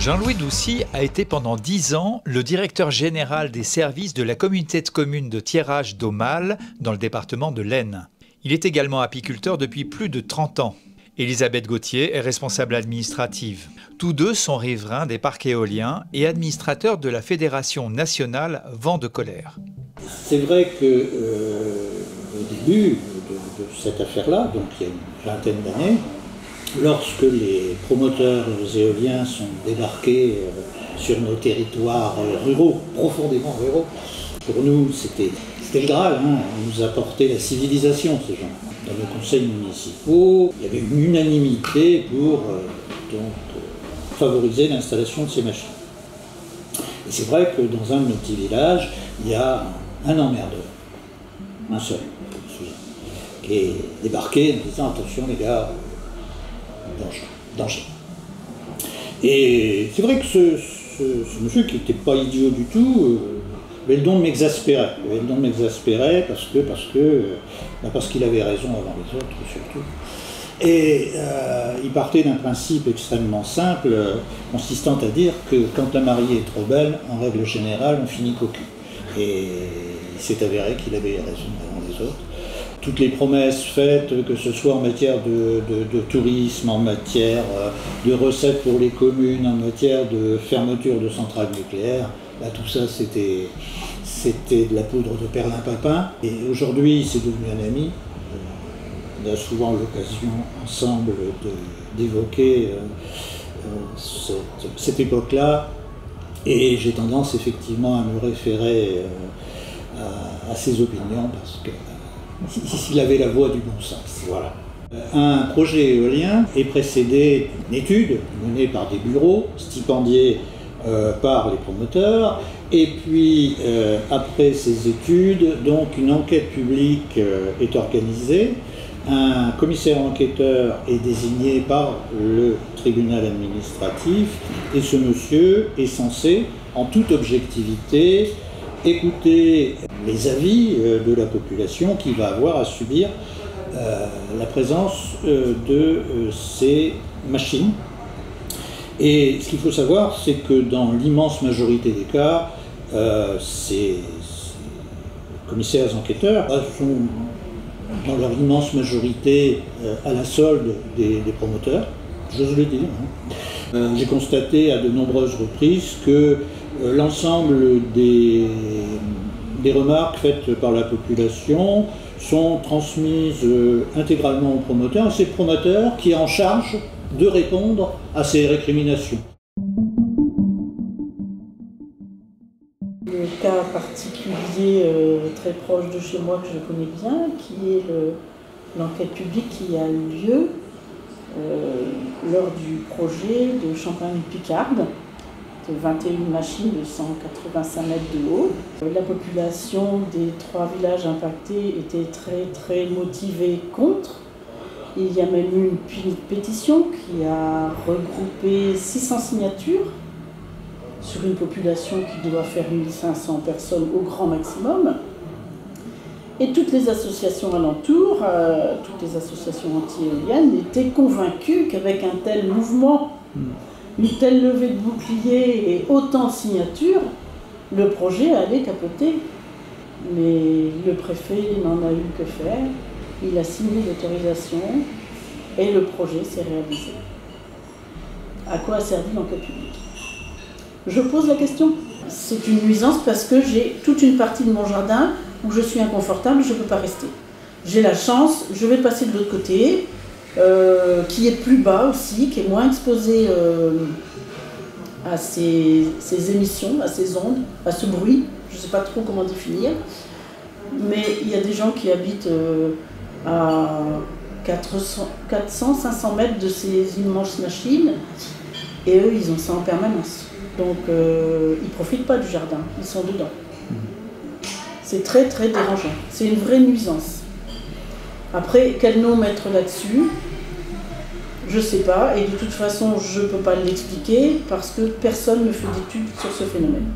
Jean-Louis Doucy a été pendant 10 ans le directeur général des services de la communauté de communes de Thiérache d'Aumale dans le département de l'Aisne. Il est également apiculteur depuis plus de 30 ans. Elisabeth Gauthier est responsable administrative. Tous deux sont riverains des parcs éoliens et administrateurs de la Fédération nationale Vent de colère. C'est vrai qu'au début de cette affaire-là, donc il y a une vingtaine d'années, lorsque les promoteurs éoliens sont débarqués sur nos territoires ruraux, profondément ruraux, pour nous c'était le Graal, hein. Ils nous apportaient la civilisation, ces gens. Dans nos conseils municipaux, il y avait une unanimité pour favoriser l'installation de ces machines. Et c'est vrai que dans un de nos petits villages, il y a un emmerdeur, un seul, je me souviens, qui est débarqué en disant attention les gars, danger. Et c'est vrai que ce monsieur qui n'était pas idiot du tout, avait le don de m'exaspérer. Il avait le don de m'exaspérer parce qu'il avait raison avant les autres surtout. Et il partait d'un principe extrêmement simple, consistant à dire que quand la mariée est trop belle, en règle générale, on finit cocu. Et il s'est avéré qu'il avait raison avant les autres. Toutes les promesses faites, que ce soit en matière de tourisme, en matière de recettes pour les communes, en matière de fermeture de centrales nucléaires, là, tout ça c'était de la poudre de perlimpinpin. Et aujourd'hui c'est devenu un ami. On a souvent l'occasion ensemble d'évoquer cette époque-là. Et j'ai tendance effectivement à me référer à ses opinions parce que s'il avait la voix du bon sens. Voilà. Un projet éolien est précédé d'une étude menée par des bureaux, stipendiés par les promoteurs, et puis après ces études, donc une enquête publique est organisée, un commissaire enquêteur est désigné par le tribunal administratif, et ce monsieur est censé, en toute objectivité, écouter les avis de la population qui va avoir à subir la présence de ces machines. Et ce qu'il faut savoir, c'est que dans l'immense majorité des cas, ces commissaires enquêteurs sont dans leur immense majorité à la solde des promoteurs, j'ose le dire. Hein. J'ai constaté à de nombreuses reprises que l'ensemble des remarques faites par la population sont transmises intégralement aux promoteurs, c'est le promoteur qui est en charge de répondre à ces récriminations. Le cas particulier très proche de chez moi que je connais bien, qui est l'enquête publique qui a eu lieu lors du projet de Champagne-Picarde, de 21 machines de 185 mètres de haut. La population des 3 villages impactés était très motivée contre. Il y a même eu une pétition qui a regroupé 600 signatures sur une population qui doit faire 1500 personnes au grand maximum. Et toutes les associations alentours, toutes les associations anti-éoliennes étaient convaincues qu'avec un tel mouvement, une telle levée de boucliers et autant de signatures, le projet allait capoter. Mais le préfet n'en a eu que faire. Il a signé l'autorisation et le projet s'est réalisé. À quoi a servi l'enquête publique? Je pose la question. C'est une nuisance parce que j'ai toute une partie de mon jardin où je suis inconfortable, je ne peux pas rester. J'ai la chance, je vais passer de l'autre côté, qui est plus bas aussi, qui est moins exposé à ces émissions, à ces ondes, à ce bruit. Je ne sais pas trop comment définir. Mais il y a des gens qui habitent à 400-500 mètres de ces immenses machines et eux, ils ont ça en permanence. Donc, ils ne profitent pas du jardin, ils sont dedans. C'est très dérangeant, c'est une vraie nuisance. Après, quel nom mettre là-dessus? Je ne sais pas, et de toute façon, je ne peux pas l'expliquer parce que personne ne fait d'études sur ce phénomène.